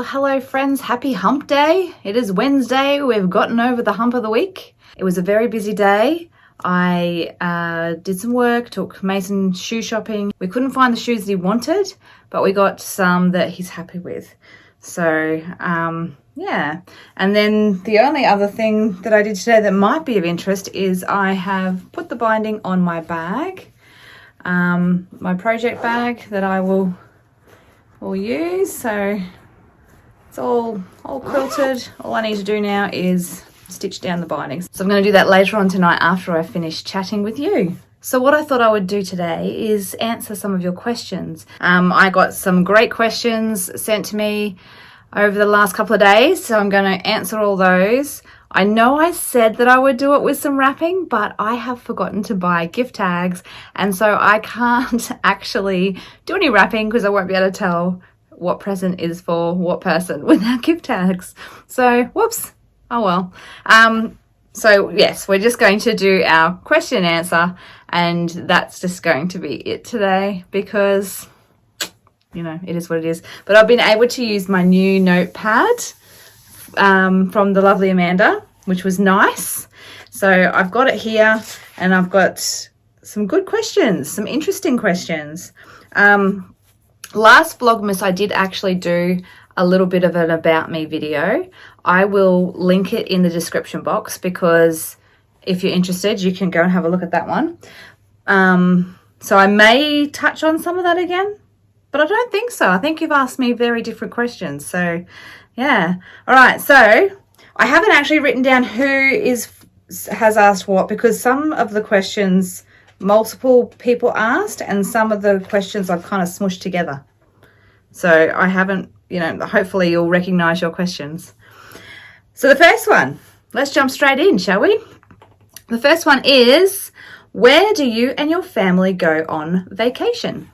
Well, hello friends, happy hump day. It is Wednesday, we've gotten over the hump of the week. It was a very busy day. I did some work, took Mason shoe shopping. We couldn't find the shoes that he wanted, but we got some that he's happy with. So, yeah. And then the only other thing that I did today that might be of interest is I have put the binding on my bag, my project bag that I will use. So it's all quilted. All I need to do now is stitch down the bindings. So I'm going to do that later on tonight after I finish chatting with you. So what I thought I would do today is answer some of your questions. I got some great questions sent to me over the last couple of days, so I'm going to answer all those. I know I said that I would do it with some wrapping, but I have forgotten to buy gift tags, and so I can't actually do any wrapping because I won't be able to tell what present is for what person without gift tags. So, whoops. Oh well. So yes, we're just going to do our question and answer, and that's just going to be it today because, you know, it is what it is. But I've been able to use my new notepad from the lovely Amanda, which was nice. So I've got it here, and I've got some good questions, some interesting questions. Last Vlogmas I did actually do a little bit of an about me video. I will link it in the description box because if you're interested, you can go and have a look at that one. So I may touch on some of that again, but I don't think so. I think you've asked me very different questions. So yeah. All right. So I haven't actually written down who has asked what, because some of the questions multiple people asked and some of the questions I've kind of smushed together. So I haven't, hopefully you'll recognize your questions. So the first one, let's jump straight in, shall we? The first one is, where do you and your family go on vacation?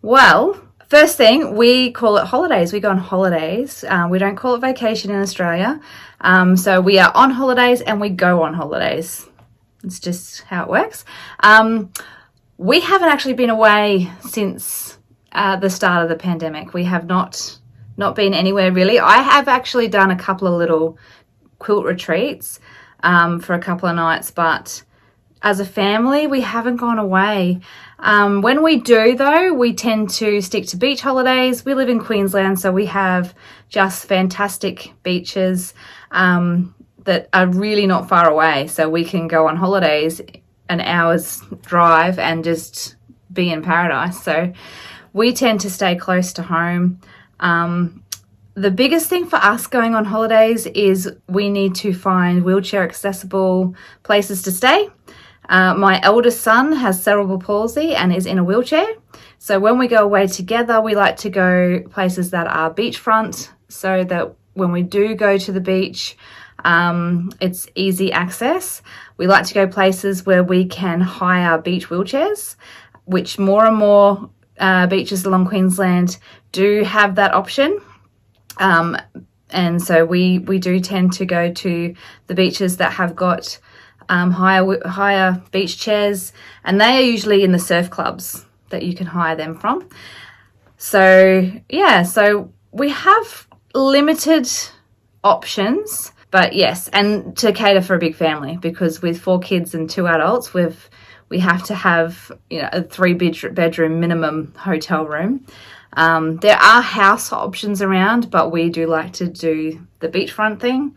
Well, first thing, we call it holidays. We go on holidays. We don't call it vacation in Australia. So we are on holidays and we go on holidays. It's just how it works. We haven't actually been away since the start of the pandemic. We have not been anywhere really. I have actually done a couple of little quilt retreats for a couple of nights, but as a family, we haven't gone away. When we do, though, we tend to stick to beach holidays. We live in Queensland, so we have just fantastic beaches that are really not far away. So we can go on holidays an hour's drive and just be in paradise. So we tend to stay close to home. The biggest thing for us going on holidays is we need to find wheelchair accessible places to stay. My eldest son has cerebral palsy and is in a wheelchair. So when we go away together, we like to go places that are beachfront so that when we do go to the beach, it's easy access. We like to go places where we can hire beach wheelchairs, which more and more beaches along Queensland do have that option. And so we do tend to go to the beaches that have got higher beach chairs, and they are usually in the surf clubs that you can hire them from. So yeah, so we have limited options, but yes, and to cater for a big family, because with 4 kids and 2 adults, we have to have a 3-bedroom minimum hotel room. There are house options around, but we do like to do the beachfront thing.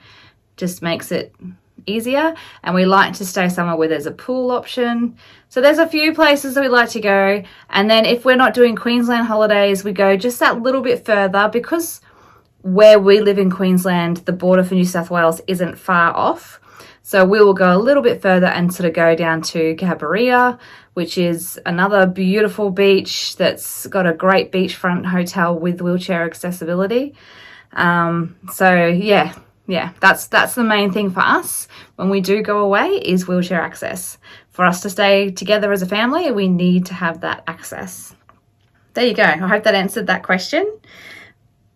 Just makes it easier, and we like to stay somewhere where there's a pool option. So there's a few places that we like to go, and then if we're not doing Queensland holidays, we go just that little bit further, because where we live in Queensland, the border for New South Wales isn't far off. So we will go a little bit further and sort of go down to Cabiria, which is another beautiful beach that's got a great beachfront hotel with wheelchair accessibility. So yeah, that's the main thing for us when we do go away is wheelchair access. For us to stay together as a family, we need to have that access. There you go. I hope that answered that question.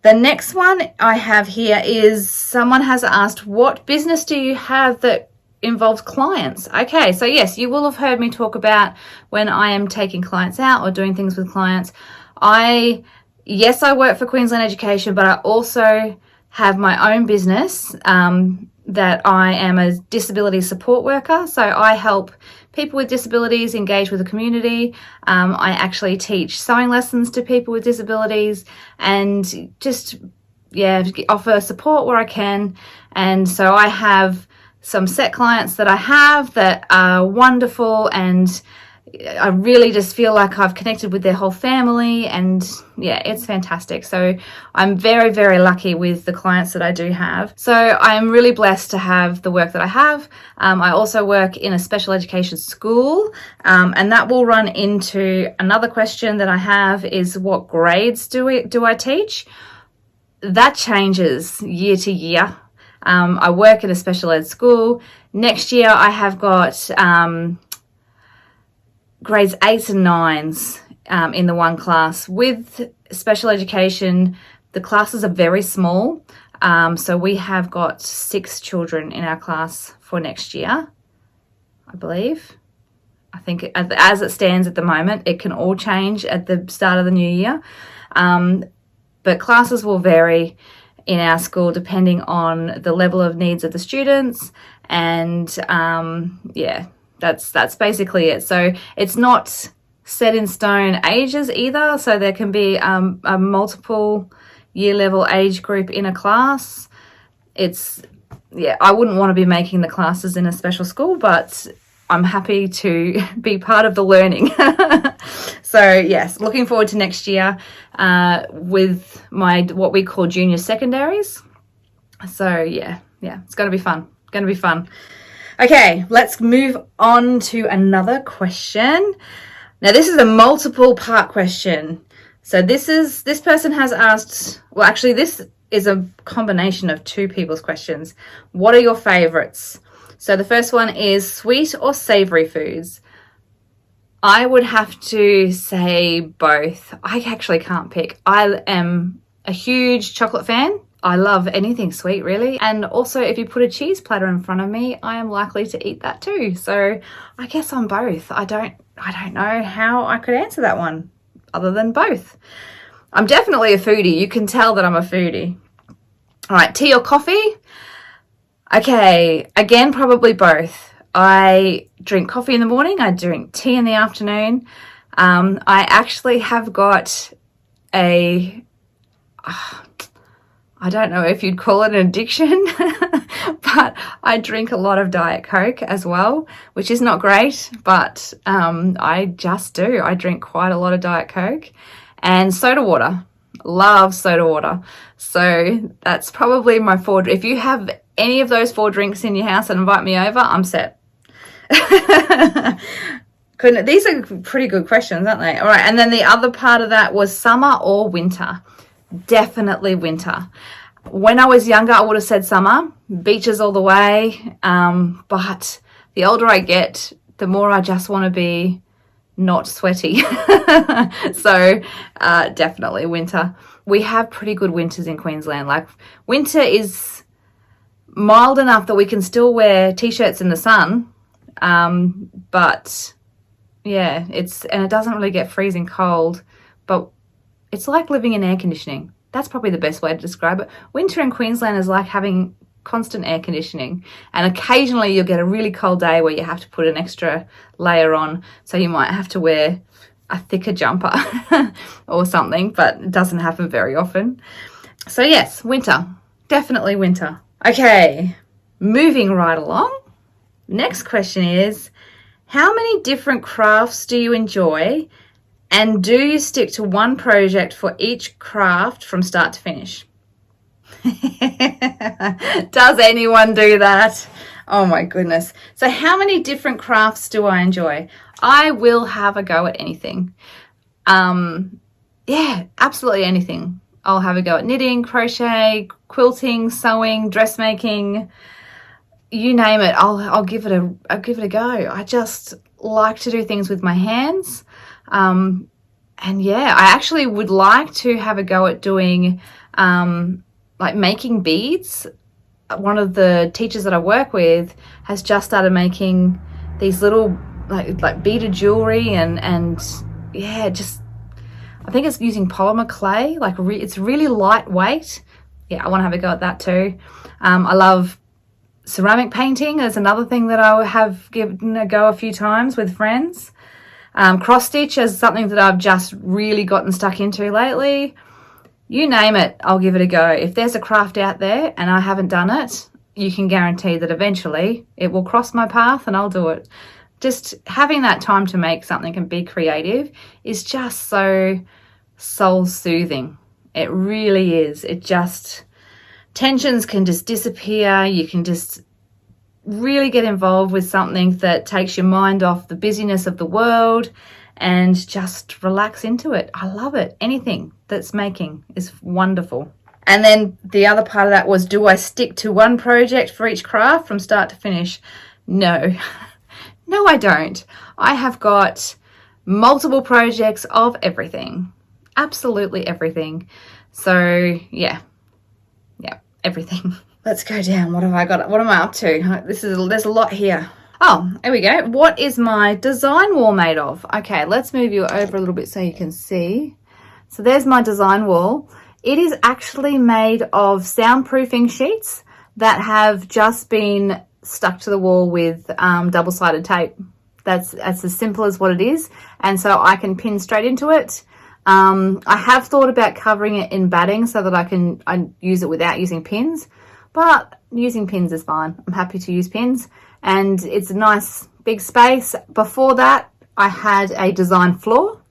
The next one I have here is someone has asked, what business do you have that involves clients? Okay, so yes, you will have heard me talk about when I am taking clients out or doing things with clients. I Yes, I work for Queensland Education, but I also have my own business that I am a disability support worker. So I help people with disabilities engage with the community. I actually teach sewing lessons to people with disabilities and just, offer support where I can. And so I have some set clients that I have that are wonderful, and I really just feel like I've connected with their whole family, and yeah, it's fantastic. So I'm very, very lucky with the clients that I do have. So I'm really blessed to have the work that I have. I also work in a special education school, and that will run into another question that I have is, what grades do I teach? That changes year to year. I work in a special ed school. Next year I have got grades 8s and 9s in the one class. With special education, the classes are very small. So we have got 6 children in our class for next year, I believe. I think as it stands at the moment, it can all change at the start of the new year. But classes will vary in our school depending on the level of needs of the students, and that's basically it. So it's not set in stone ages either, so there can be a multiple year level age group in a class. I wouldn't want to be making the classes in a special school, but I'm happy to be part of the learning. So yes, looking forward to next year with my what we call junior secondaries. So yeah, it's going to be fun. Okay, let's move on to another question. Now this is a multiple part question. So this person has asked, well actually this is a combination of 2 people's questions. What are your favorites? So the first one is sweet or savory foods. I would have to say both. I actually can't pick. I am a huge chocolate fan. I love anything sweet, really. And also, if you put a cheese platter in front of me, I am likely to eat that too. So I guess I'm both. I don't know how I could answer that one other than both. I'm definitely a foodie. You can tell that I'm a foodie. All right, tea or coffee? Okay, again, probably both. I drink coffee in the morning. I drink tea in the afternoon. I actually have got I don't know if you'd call it an addiction, but I drink a lot of Diet Coke as well, which is not great, but I just do. I drink quite a lot of Diet Coke and soda water. Love soda water. So that's probably my 4. If you have any of those 4 drinks in your house and invite me over, I'm set. These are pretty good questions, aren't they? All right, and then the other part of that was summer or winter. Definitely winter. When I was younger, I would have said summer, beaches all the way. But the older I get, the more I just want to be not sweaty. So definitely winter. We have pretty good winters in Queensland. Like, winter is mild enough that we can still wear t-shirts in the sun. But yeah, it doesn't really get freezing cold, but it's like living in air conditioning. That's probably the best way to describe it. Winter in Queensland is like having constant air conditioning, and occasionally you'll get a really cold day where you have to put an extra layer on, so you might have to wear a thicker jumper or something, but it doesn't happen very often. So yes, winter, definitely winter. Okay, moving right along. Next question is, how many different crafts do you enjoy, and do you stick to one project for each craft from start to finish? Does anyone do that? Oh my goodness. So how many different crafts do I enjoy? I will have a go at anything. Yeah, absolutely anything. I'll have a go at knitting, crochet, quilting, sewing, dressmaking. You name it, I'll give it a go. I just like to do things with my hands. And yeah, I actually would like to have a go at doing like making beads. One of the teachers that I work with has just started making these little like beaded jewelry, and yeah, just I think it's using polymer clay, like it's really lightweight. Yeah, I want to have a go at that too. I love ceramic painting. There's another thing that I have given a go a few times with friends. Cross stitch is something that I've just really gotten stuck into lately. You name it, I'll give it a go. If there's a craft out there and I haven't done it, you can guarantee that eventually it will cross my path and I'll do it. Just having that time to make something and be creative is just so soul soothing. It really is. It just, tensions can just disappear. You can just really get involved with something that takes your mind off the busyness of the world and just relax into it. I love it. Anything that's making is wonderful. And then the other part of that was, do I stick to one project for each craft from start to finish? No. No, I don't. I have got multiple projects of everything. Absolutely everything. So yeah, everything. Let's go down. What have I got? What am I up to? There's a lot here. Oh, here we go. What is my design wall made of? Okay, let's move you over a little bit so you can see. So there's my design wall. It is actually made of soundproofing sheets that have just been stuck to the wall with double-sided tape. That's as simple as what it is. And so I can pin straight into it. I have thought about covering it in batting so that I use it without using pins, but using pins is fine. I'm happy to use pins, and it's a nice big space. Before that, I had a design floor,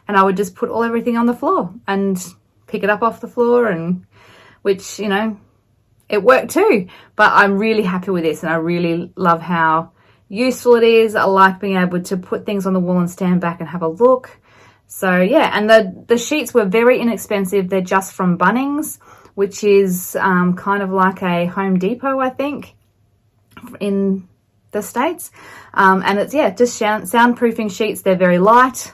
and I would just put everything on the floor and pick it up off the floor, and which, you know, it worked too. But I'm really happy with this, and I really love how useful it is. I like being able to put things on the wall and stand back and have a look. So yeah, and the sheets were very inexpensive. They're just from Bunnings, which is kind of like a Home Depot, I think, in the States. And it's, yeah, just soundproofing sheets. They're very light.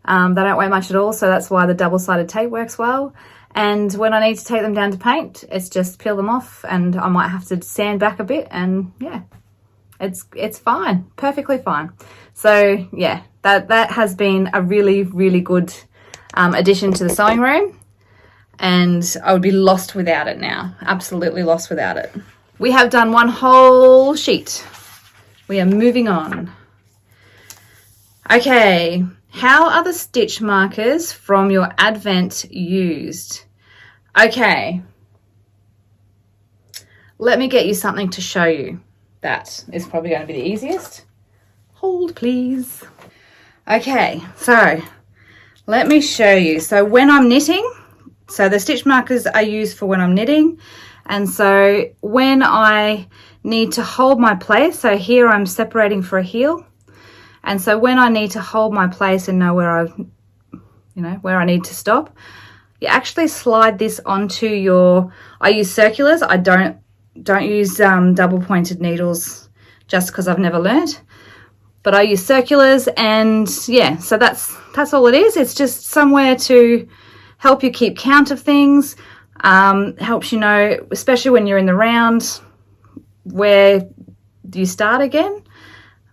They don't weigh much at all, so that's why the double-sided tape works well. And when I need to take them down to paint, it's just peel them off, and I might have to sand back a bit, and yeah, it's fine, perfectly fine. So yeah, that has been a really, really good addition to the sewing room, and I would be lost without it now. Absolutely lost without it. We have done one whole sheet. We are moving on. Okay, how are the stitch markers from your advent used? Okay, let me get you something to show you. That is probably going to be the easiest. Hold, please. Okay, so let me show you. So when I'm knitting, so the stitch markers are used for when I'm knitting. And so when I need to hold my place, so here I'm separating for a heel. And so when I need to hold my place and know where where I need to stop, you actually slide this onto your, I use circulars. I don't use double pointed needles just because I've never learnt, but I use circulars, and yeah, so that's all it is. It's just somewhere to help you keep count of things, helps you know, especially when you're in the round, where do you start again.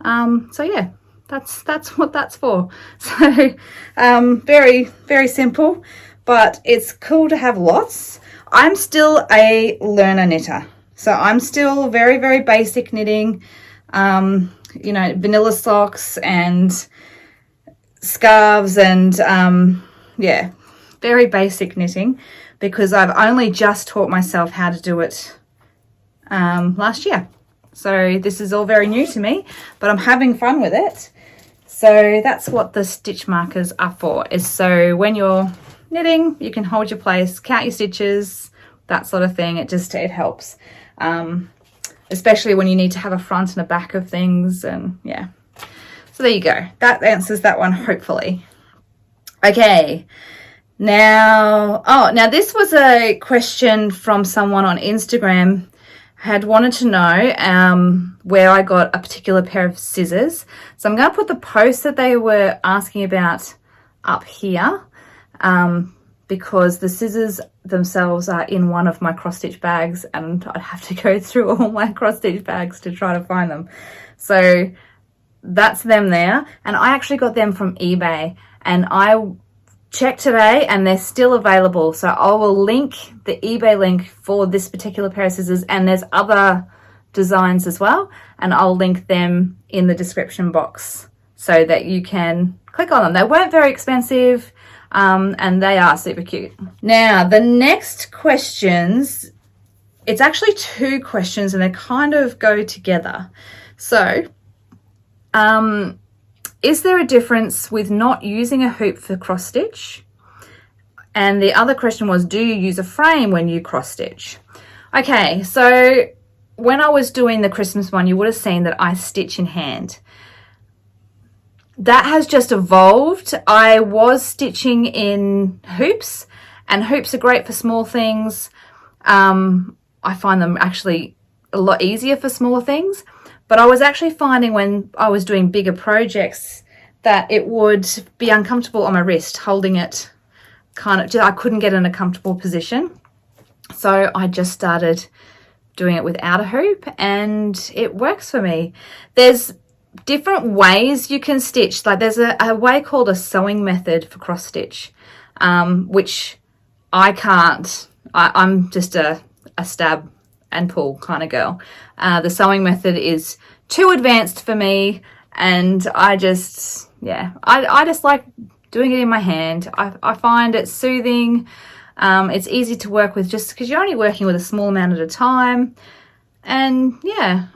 So yeah, that's what that's for. So very, very simple, but it's cool to have lots. I'm still a learner knitter. So I'm still very, very basic knitting, vanilla socks and scarves and, yeah, very basic knitting, because I've only just taught myself how to do it last year. So this is all very new to me, but I'm having fun with it. So that's what the stitch markers are for, is so when you're knitting, you can hold your place, count your stitches, that sort of thing. It helps. Especially when you need to have a front and a back of things, and yeah. So there you go. That answers that one, hopefully. Okay. Now this was a question from someone on Instagram, had wanted to know where I got a particular pair of scissors. So I'm going to put the post that they were asking about up here, because the scissors themselves are in one of my cross-stitch bags, and I'd have to go through all my cross-stitch bags to try to find them. So that's them there, and I actually got them from eBay, and I checked today and they're still available. So I will link the eBay link for this particular pair of scissors, and there's other designs as well, and I'll link them in the description box so that you can click on them. They weren't very expensive, and they are super cute. Now, the next questions, it's actually 2 questions and they kind of go together. So, is there a difference with not using a hoop for cross stitch? And the other question was, do you use a frame when you cross stitch? Okay, so when I was doing the Christmas one, you would have seen that I stitch in hand. That has just evolved. I was stitching in hoops, and hoops are great for small things. I find them actually a lot easier for smaller things, but I was actually finding when I was doing bigger projects that it would be uncomfortable on my wrist holding it. I couldn't get in a comfortable position. So I just started doing it without a hoop, and it works for me. There's different ways you can stitch. Like there's a way called a sewing method for cross stitch, which I can't. I'm just a stab and pull kind of girl. The sewing method is too advanced for me, and I just like doing it in my hand. I find it soothing. It's easy to work with just because you're only working with a small amount at a time. And yeah,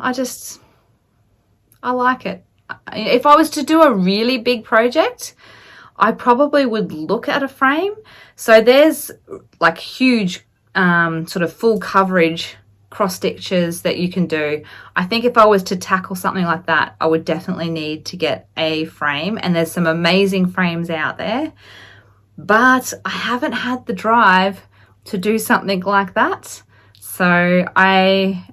I like it. If I was to do a really big project, I probably would look at a frame. So there's like huge sort of full coverage cross stitches that you can do. I think if I was to tackle something like that, I would definitely need to get a frame, and there's some amazing frames out there, but I haven't had the drive to do something like that. So I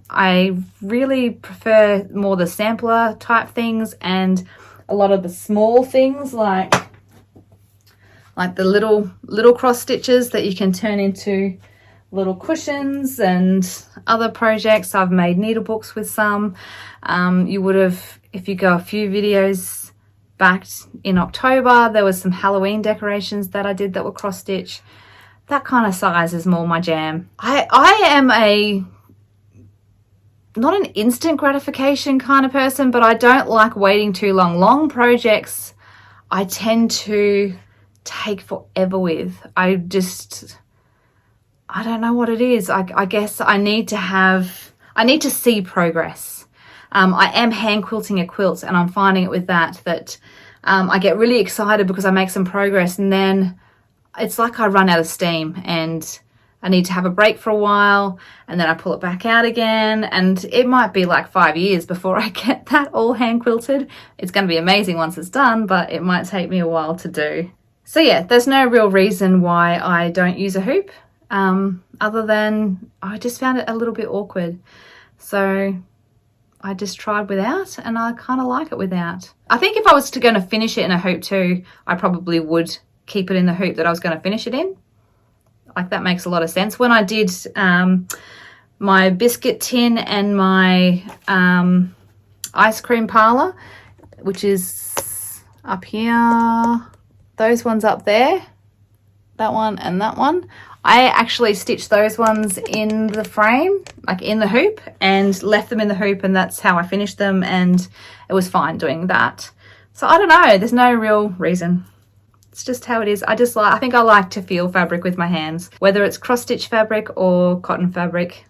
really prefer more the sampler type things, and a lot of the small things like the little cross stitches that you can turn into little cushions and other projects. I've made needle books with some. You would have, if you go a few videos back in October, there was some Halloween decorations that I did that were cross stitch. That kind of size is more my jam. I am not an instant gratification kind of person, but I don't like waiting too long. Long projects I tend to take forever with. I don't know what it is. I guess I need to see progress. I am hand quilting a quilt, and I'm finding it with that I get really excited because I make some progress, and then it's like I run out of steam and I need to have a break for a while, and then I pull it back out again, and it might be like 5 years before I get that all hand quilted. It's going to be amazing once it's done, but it might take me a while to do. So yeah, there's no real reason why I don't use a hoop, other than I just found it a little bit awkward. So I just tried without, and I kind of like it without. I think if I was going to finish it in a hoop too, I probably would keep it in the hoop that I was going to finish it in. Like that makes a lot of sense. When I did my biscuit tin and my ice cream parlor, which is up here, those ones up there, that one and that one, I actually stitched those ones in the frame, like in the hoop, and left them in the hoop, and that's how I finished them, and it was fine doing that. So I don't know, there's no real reason. It's just how it is. I think I like to feel fabric with my hands, whether it's cross stitch fabric or cotton fabric.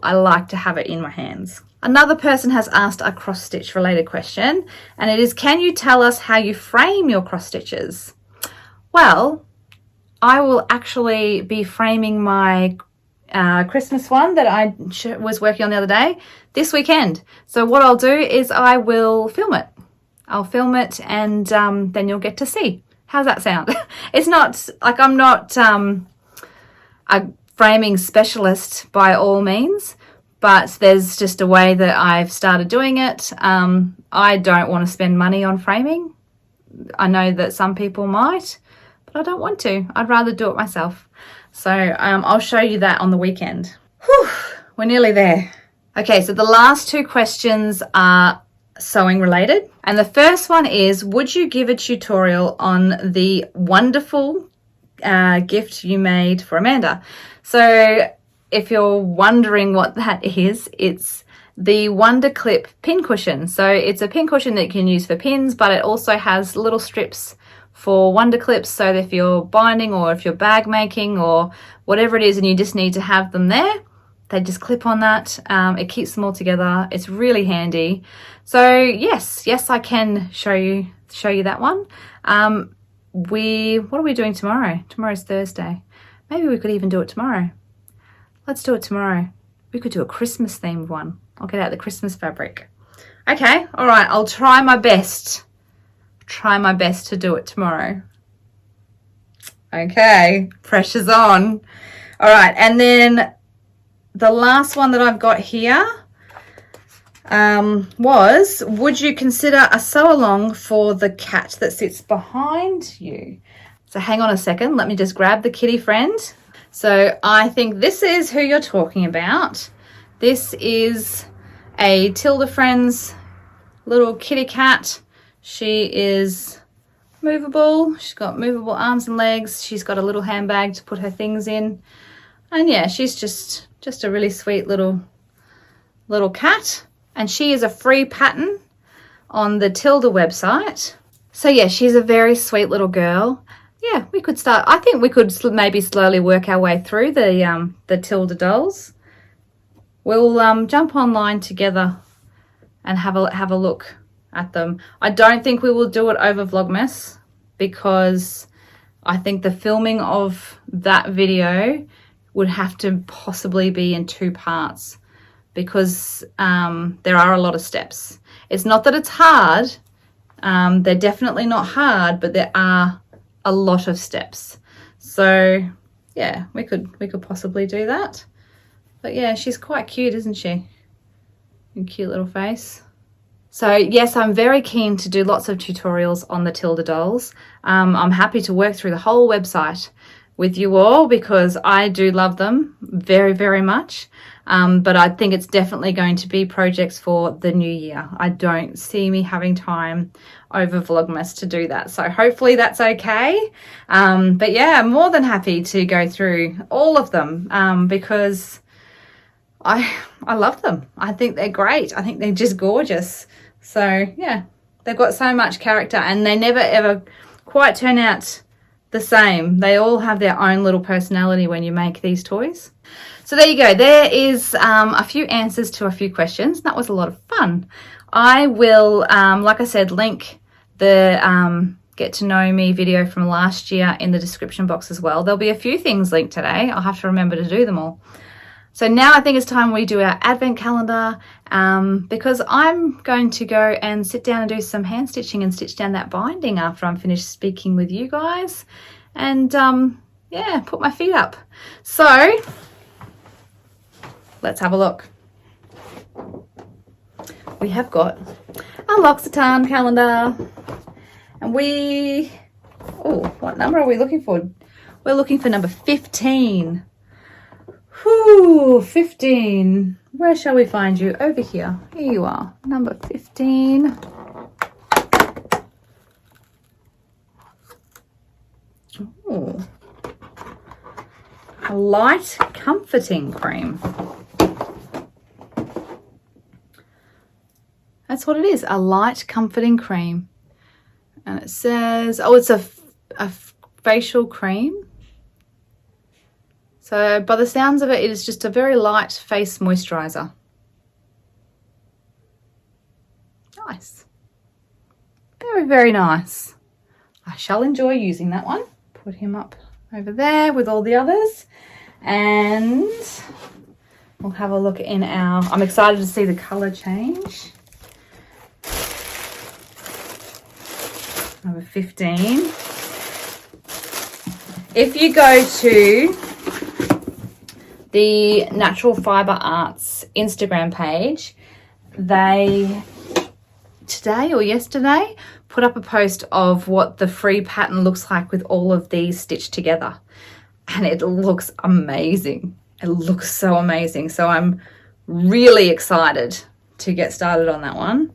I like to have it in my hands. Another person has asked a cross stitch related question, and it is, can you tell us how you frame your cross stitches? Well, I will actually be framing my Christmas one that I was working on the other day this weekend. So what I'll do is I will film it. I'll film it, and then you'll get to see. How's that sound? It's not like I'm not a framing specialist by all means, but there's just a way that I've started doing it. I don't want to spend money on framing. I know that some people might, but I don't want to. I'd rather do it myself. So I'll show you that on the weekend. Whew, we're nearly there. Okay, so the last 2 questions are sewing related, and the first one is, would you give a tutorial on the wonderful gift you made for Amanda. So if you're wondering what that is, it's the Wonder Clip pin cushion. So it's a pin cushion that you can use for pins, but it also has little strips for Wonder Clips, so that if you're binding or if you're bag making or whatever it is and you just need to have them there, they just clip on that. It keeps them all together. It's really handy. So yes, I can show you that one. What are we doing tomorrow? Tomorrow's Thursday. Maybe we could even do it tomorrow. Let's do it tomorrow. We could do a Christmas themed one. I'll get out the Christmas fabric. Okay, all right, I'll try my best. Try my best to do it tomorrow. Okay, pressure's on. All right, and then the last one that I've got here was, would you consider a sew along for the cat that sits behind you? So hang on a second, let me just grab the kitty friend. So I think this is who you're talking about. This is a Tilda Friends little kitty cat. She is movable. She's got movable arms and legs. She's got a little handbag to put her things in. And yeah, she's just a really sweet little cat. And she is a free pattern on the Tilda website. So yeah, she's a very sweet little girl. Yeah, we could start. I think we could maybe slowly work our way through the Tilda dolls. We'll jump online together and have a look at them. I don't think we will do it over Vlogmas because I think the filming of that video would have to possibly be in 2 parts because there are a lot of steps. It's not that it's hard. They're definitely not hard, but there are a lot of steps. So yeah, we could possibly do that. But yeah, she's quite cute, isn't she? A cute little face. So yes, I'm very keen to do lots of tutorials on the Tilda dolls. I'm happy to work through the whole website with you all because I do love them very, very much. But I think it's definitely going to be projects for the new year. I don't see me having time over Vlogmas to do that. So hopefully that's okay. But yeah, I'm more than happy to go through all of them because I love them. I think they're great. I think they're just gorgeous. So yeah, they've got so much character and they never ever quite turn out the same. They all have their own little personality when you make these toys. So there you go. There is a few answers to a few questions. That was a lot of fun. I will, like I said, link the get to know me video from last year in the description box as well. There'll be a few things linked today. I'll have to remember to do them all. So now I think it's time we do our advent calendar because I'm going to go and sit down and do some hand stitching and stitch down that binding after I'm finished speaking with you guys and yeah, put my feet up. So let's have a look. We have got a Loccitane calendar and what number are we looking for? We're looking for number 15. Whew, 15. Where shall we find you? Over here. Here you are. Number 15. Ooh. A light comforting cream. That's what it is. A light comforting cream. And it says, oh, it's a facial cream. So by the sounds of it, it is just a very light face moisturizer. Nice. Very, very nice. I shall enjoy using that one. Put him up over there with all the others. And we'll have a look in our, I'm excited to see the colour change. Number 15. If you go to the Natural Fibre Arts Instagram page, they today or yesterday put up a post of what the free pattern looks like with all of these stitched together, and it looks amazing. It looks so amazing. So I'm really excited to get started on that one.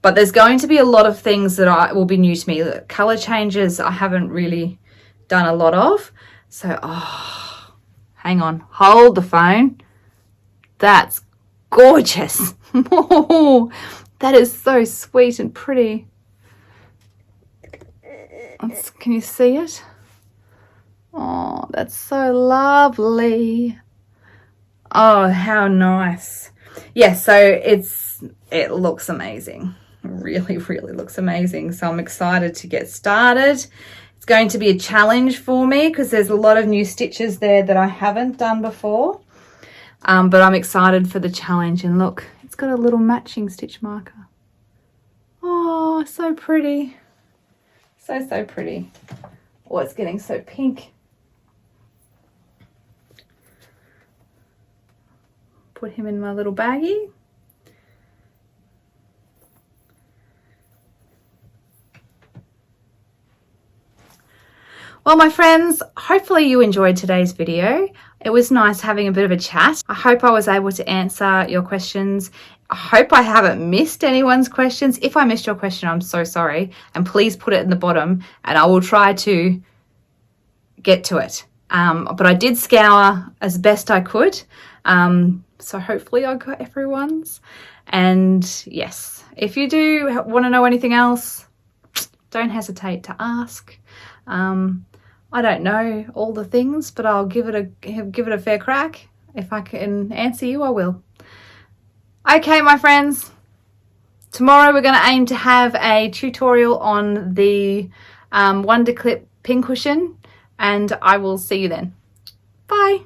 But there's going to be a lot of things that will be new to me. The colour changes I haven't really done a lot of. So, oh, hang on. Hold the phone. That's gorgeous. Oh, that is so sweet and pretty. Can you see it? Oh, that's so lovely. Oh, how nice. Yeah, so it looks amazing. Really, really looks amazing. So I'm excited to get started. It's going to be a challenge for me because there's a lot of new stitches there that I haven't done before. But I'm excited for the challenge. And look, it's got a little matching stitch marker. Oh, so pretty. So, so pretty. Oh, it's getting so pink. Put him in my little baggie. Well, my friends, hopefully you enjoyed today's video. It was nice having a bit of a chat. I hope I was able to answer your questions. I hope I haven't missed anyone's questions. If I missed your question, I'm so sorry. And please put it in the bottom and I will try to get to it. But I did scour as best I could. So hopefully I got everyone's. And yes, if you do want to know anything else, don't hesitate to ask. I don't know all the things, but I'll give it a fair crack. If I can answer you, I will. Okay, my friends. Tomorrow we're going to aim to have a tutorial on the Wonder Clip pincushion, and I will see you then. Bye.